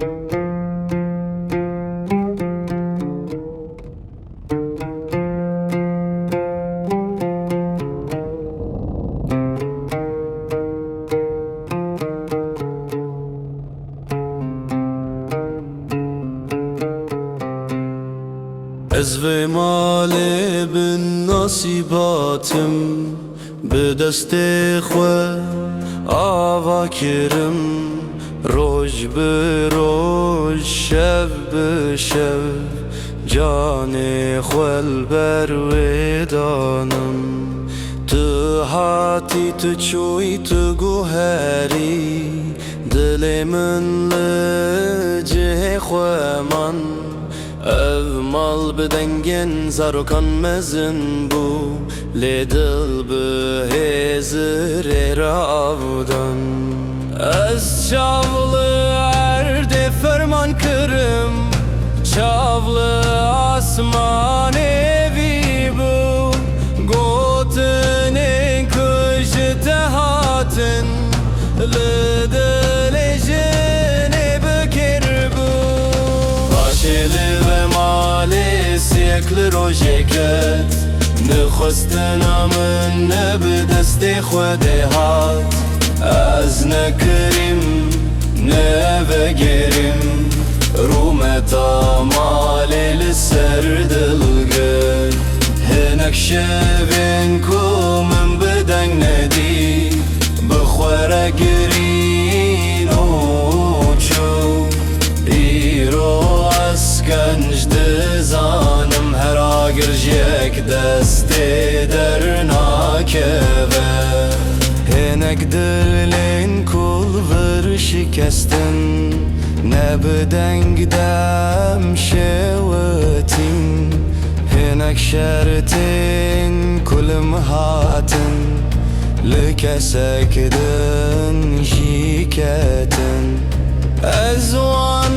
Ez vê malê bin nasîbatim bi destê xwe ava kirim. Roj bi roj, şev bi şev, canê xwe li ber wê danim. Tu hatî tu çûyî tu guherî, dilê min li cihê xwe man. Ev mal bi dengên zarokan mezin bû, lê dil bi hêzirê re avdan. Ez çavli erdê ferman kirim, çavli asmanê vî bû. Gotinên ku ji te hatin, li dilê jinê bikirbû. Başêlê ve malê siyekli rojê ket, nixwestina min ne bi destê xwe dê hat. Ez nekirîm ne vegerîm, rûmeta malê li ser dilgir. Hinek şevên ku min bi deng nedî, bi xwe re girîn û çû. Îro ez genç dizanim, her agir ji yek destê dernakeve. Hinek dilên kulvir şikestin, ne bi deng dem şewetin. Hinek şertên kulim hatin, li kesek din jî ketin. Ez wan